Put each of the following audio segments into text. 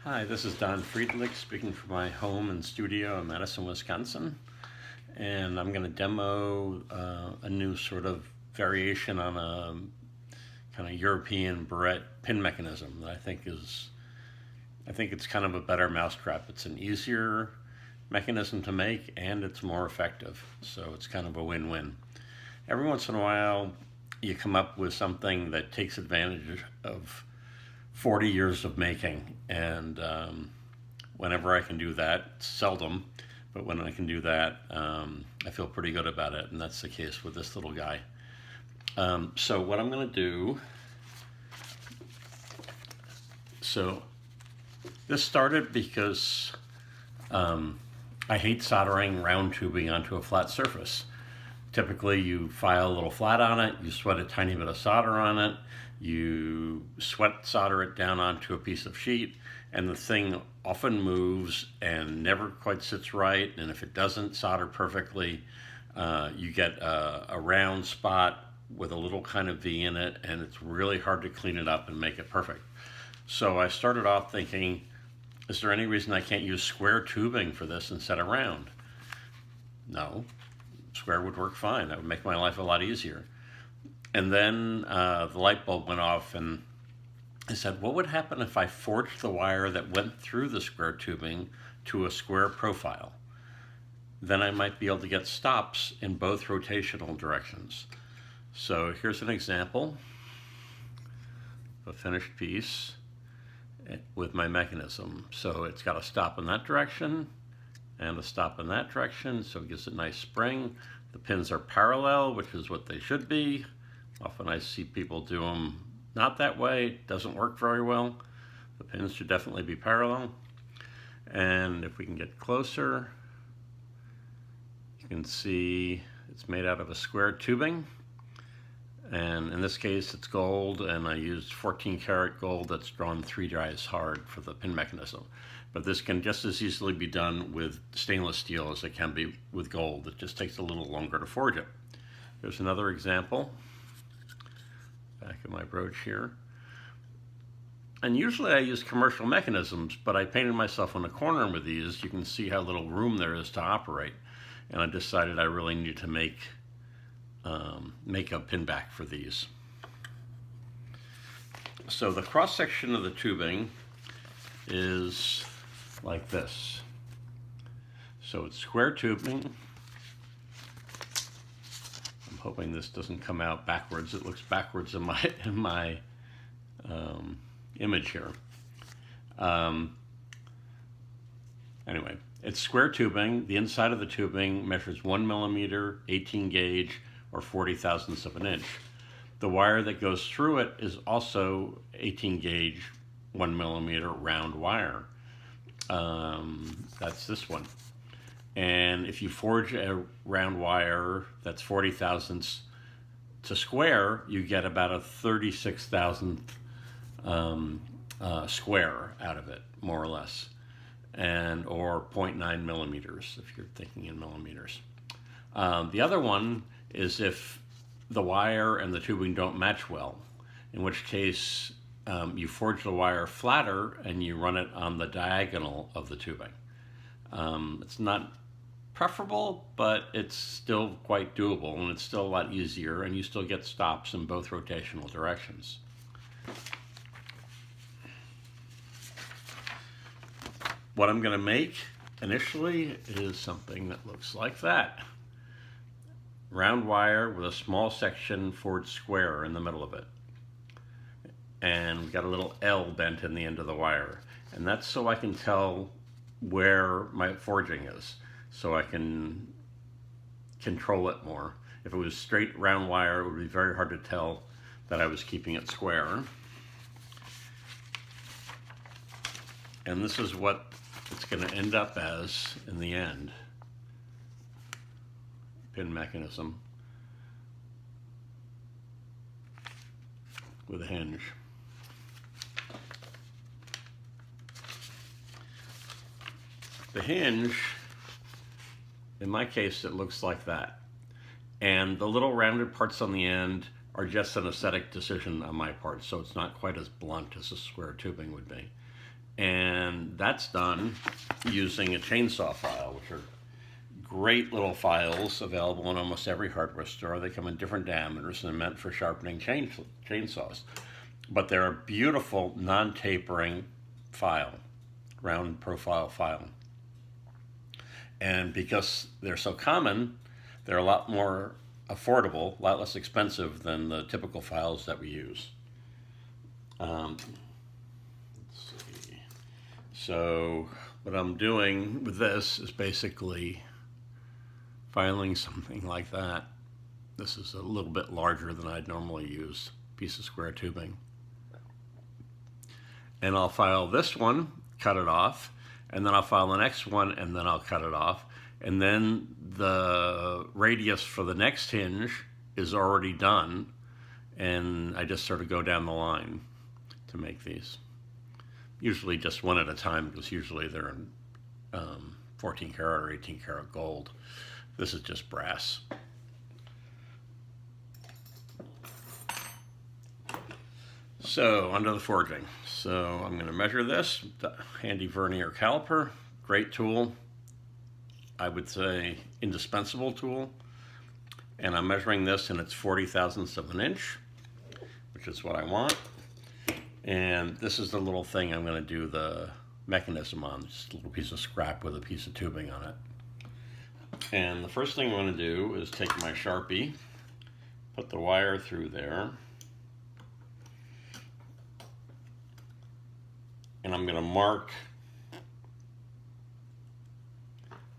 Hi, this is Don Friedlich speaking from my home and studio in Madison, Wisconsin. And I'm going to demo a new sort of variation on a kind of European barrette pin mechanism that I think it's kind of a better mousetrap. It's an easier mechanism to make and it's more effective. So it's kind of a win-win. Every once in a while, you come up with something that takes advantage of 40 years of making, and whenever I can do that, seldom, but when I can do that, I feel pretty good about it, and that's the case with this little guy. So what I'm going to do, so this started because I hate soldering round tubing onto a flat surface. Typically you file a little flat on it, you sweat a tiny bit of solder on it, you sweat solder it down onto a piece of sheet, and the thing often moves and never quite sits right, and if it doesn't solder perfectly, you get a round spot with a little kind of V in it, and it's really hard to clean it up and make it perfect. So I started off thinking, is there any reason I can't use square tubing for this instead of round? No. Square would work fine. That would make my life a lot easier. And then the light bulb went off, and I said, what would happen if I forged the wire that went through the square tubing to a square profile? Then I might be able to get stops in both rotational directions. So here's an example of a finished piece with my mechanism. So it's got a stop in that direction and a stop in that direction, so it gives a nice spring. The pins are parallel, which is what they should be. Often I see people do them not that way. It doesn't work very well. The pins should definitely be parallel. And if we can get closer, you can see it's made out of a square tubing. And in this case, it's gold, and I used 14 karat gold that's drawn 3 dyes hard for the pin mechanism. But this can just as easily be done with stainless steel as it can be with gold. It just takes a little longer to forge it. Here's another example. Back of my brooch here. And usually I use commercial mechanisms, but I painted myself in a corner with these. You can see how little room there is to operate. And I decided I really need to make a pin back for these. So the cross section of the tubing is like this. So it's square tubing. I'm hoping this doesn't come out backwards. It looks backwards in my image here. Anyway, it's square tubing. The inside of the tubing measures 1 millimeter, 18 gauge, or 40 thousandths of an inch. The wire that goes through it is also 18 gauge, 1 millimeter round wire. That's this one. And if you forge a round wire that's 40 thousandths to square, you get about a 36 thousandth square out of it, more or less, and or 0.9 millimeters if you're thinking in millimeters. The other one is if the wire and the tubing don't match well, in which case you forge the wire flatter and you run it on the diagonal of the tubing. It's not preferable, but it's still quite doable, and it's still a lot easier, and you still get stops in both rotational directions. What I'm going to make initially is something that looks like that. Round wire with a small section forged square in the middle of it. And we've got a little L bent in the end of the wire. And that's so I can tell where my forging is, so I can control it more. If it was straight round wire, it would be very hard to tell that I was keeping it square. And this is what it's going to end up as in the end. Pin mechanism with a hinge. The hinge, in my case, it looks like that. And the little rounded parts on the end are just an aesthetic decision on my part, so it's not quite as blunt as a square tubing would be. And that's done using a chainsaw file, which are great little files available in almost every hardware store. They come in different diameters and are meant for sharpening chainsaws. But they're a beautiful non-tapering file, round profile file. And because they're so common, they're a lot more affordable, a lot less expensive than the typical files that we use. Let's see. So what I'm doing with this is basically filing something like that. This is a little bit larger than I'd normally use, piece of square tubing. And I'll file this one, cut it off, and then I'll file the next one, and then I'll cut it off. And then the radius for the next hinge is already done, and I just sort of go down the line to make these. Usually just one at a time, because usually they're in 14 karat or 18 karat gold. This is just brass. So, onto the forging. So, I'm going to measure this. The handy vernier caliper, great tool. I would say indispensable tool. And I'm measuring this, and it's 40 thousandths of an inch, which is what I want. And this is the little thing I'm going to do the mechanism on. Just a little piece of scrap with a piece of tubing on it. And the first thing I'm going to do is take my Sharpie, put the wire through there, and I'm going to mark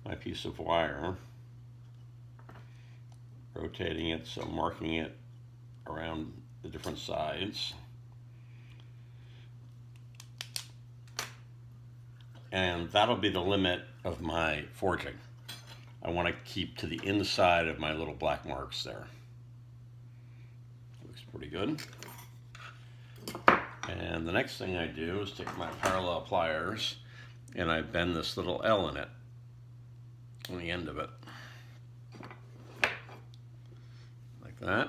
my piece of wire, rotating it, so marking it around the different sides. And that'll be the limit of my forging. I want to keep to the inside of my little black marks there. Looks pretty good. And the next thing I do is take my parallel pliers and I bend this little L in it, on the end of it. Like that.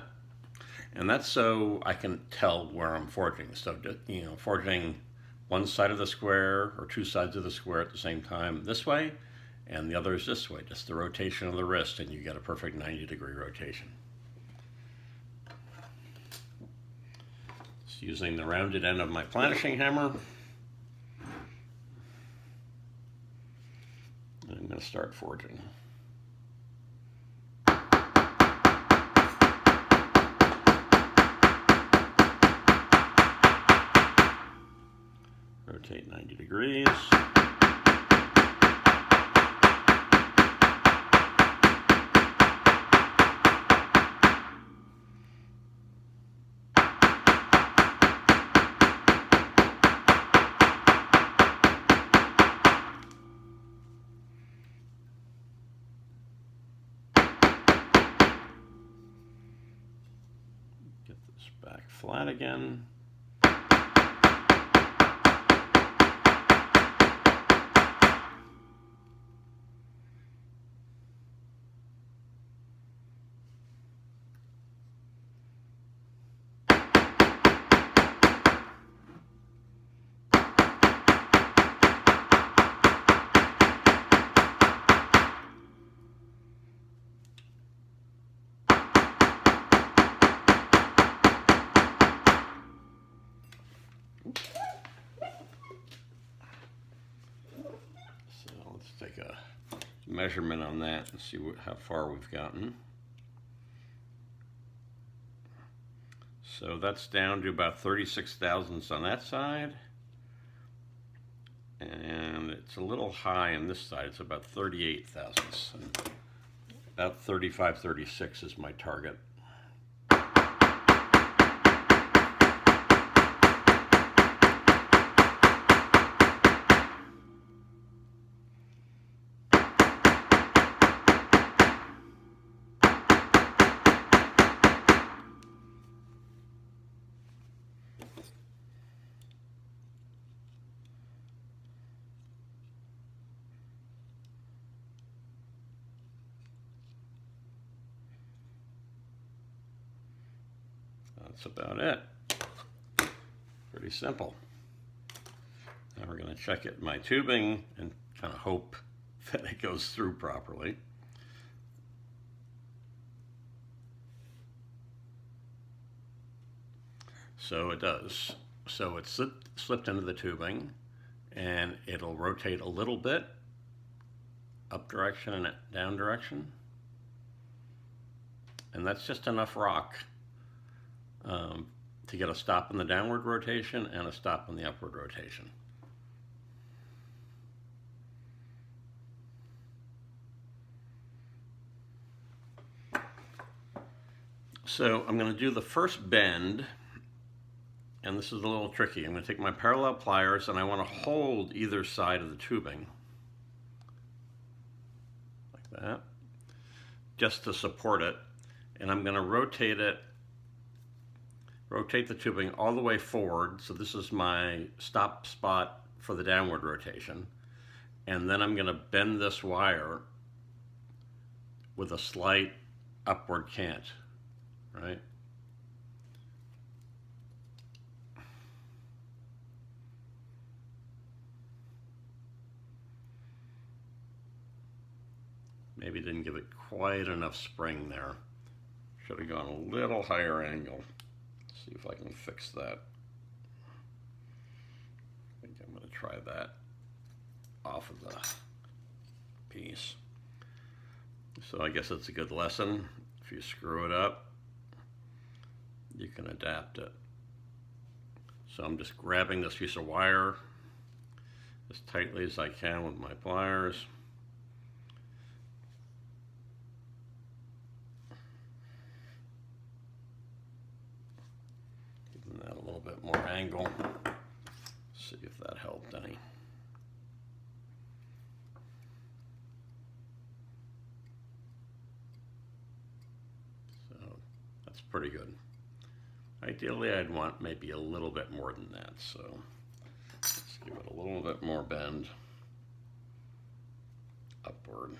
And that's so I can tell where I'm forging. So, forging one side of the square or two sides of the square at the same time this way, and the other is this way, just the rotation of the wrist, and you get a perfect 90-degree rotation. Just using the rounded end of my planishing hammer, I'm going to start forging. Rotate 90 degrees. Get this back flat again. So let's take a measurement on that and see how far we've gotten. So that's down to about 36 thousandths on that side. And it's a little high on this side. It's about 38 thousandths. And about 35, 36 is my target. That's about it. Pretty simple. Now we're going to check it in my tubing and kind of hope that it goes through properly. So it does. So it's slipped into the tubing, and it'll rotate a little bit, up direction and down direction. And that's just enough rock to get a stop in the downward rotation and a stop in the upward rotation. So I'm going to do the first bend, and this is a little tricky. I'm going to take my parallel pliers, and I want to hold either side of the tubing, like that, just to support it. And I'm going to rotate the tubing all the way forward. So this is my stop spot for the downward rotation. And then I'm going to bend this wire with a slight upward cant, right? Maybe didn't give it quite enough spring there. Should have gone a little higher angle. Let's see if I can fix that. I think I'm going to try that off of the piece. So I guess it's a good lesson. If you screw it up, you can adapt it. So I'm just grabbing this piece of wire as tightly as I can with my pliers. Giving that a little bit more angle. See if that helped any. So that's pretty good. Ideally, I'd want maybe a little bit more than that, so let's give it a little bit more bend upward.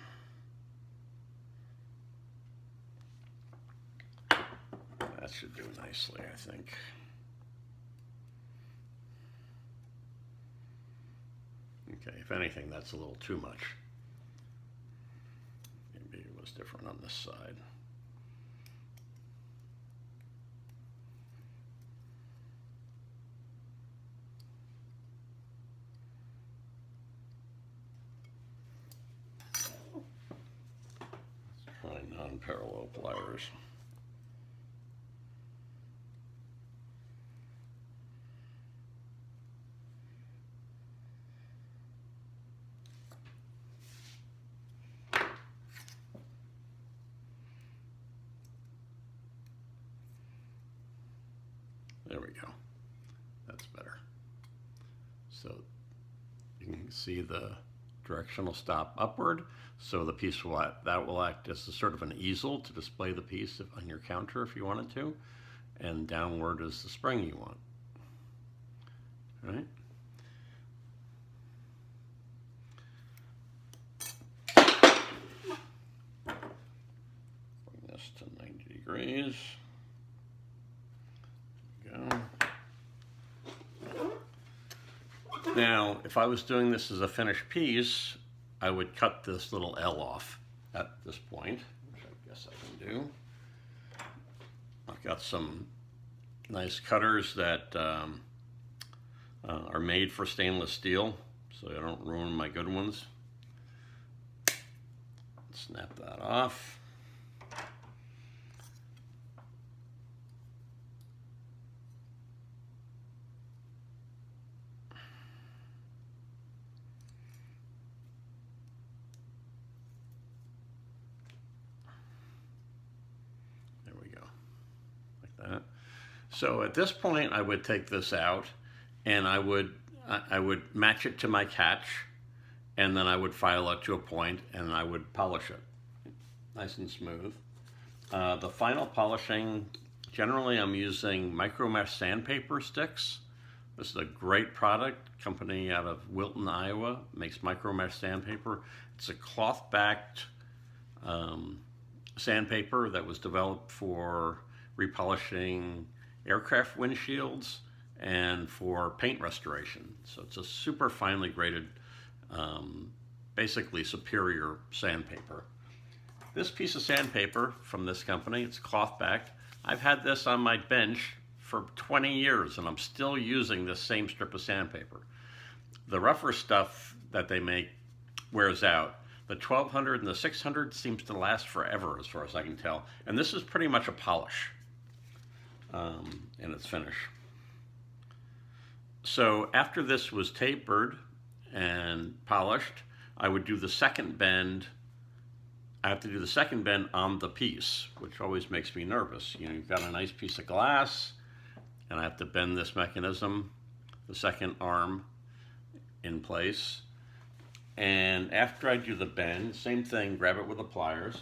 That should do nicely, I think. Okay, if anything, that's a little too much. Maybe it was different on this side. Non-parallel pliers. There we go. That's better. So you can see the directional stop upward. So the piece will act as a sort of an easel to display the piece on your counter if you wanted to, and downward is the spring you want. All right. Bring this to 90 degrees. There we go. Now, if I was doing this as a finished piece, I would cut this little L off at this point, which I guess I can do. I've got some nice cutters that are made for stainless steel, so I don't ruin my good ones. Snap that off. So at this point, I would take this out, and I would match it to my catch, and then I would file it to a point, and I would polish it, nice and smooth. The final polishing, generally I'm using micro mesh sandpaper sticks. This is a great product. Company out of Wilton, Iowa, makes micro mesh sandpaper. It's a cloth-backed sandpaper that was developed for repolishing aircraft windshields and for paint restoration. So it's a super finely graded, basically superior sandpaper. This piece of sandpaper from this company, it's cloth backed. I've had this on my bench for 20 years and I'm still using this same strip of sandpaper. The rougher stuff that they make wears out. The 1200 and the 600 seems to last forever as far as I can tell. And this is pretty much a polish in its finish. So after this was tapered and polished, I would do the second bend. I have to do the second bend on the piece, which always makes me nervous. You know, you've got a nice piece of glass, and I have to bend this mechanism, the second arm, in place. And after I do the bend, same thing, grab it with the pliers.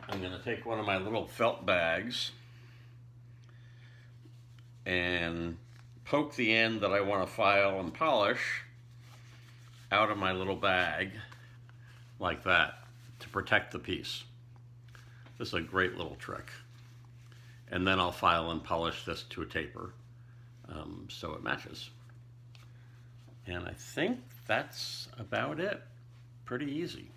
I'm going to take one of my little felt bags and poke the end that I want to file and polish out of my little bag like that to protect the piece. This is a great little trick. And then I'll file and polish this to a taper so it matches. And I think that's about it. Pretty easy.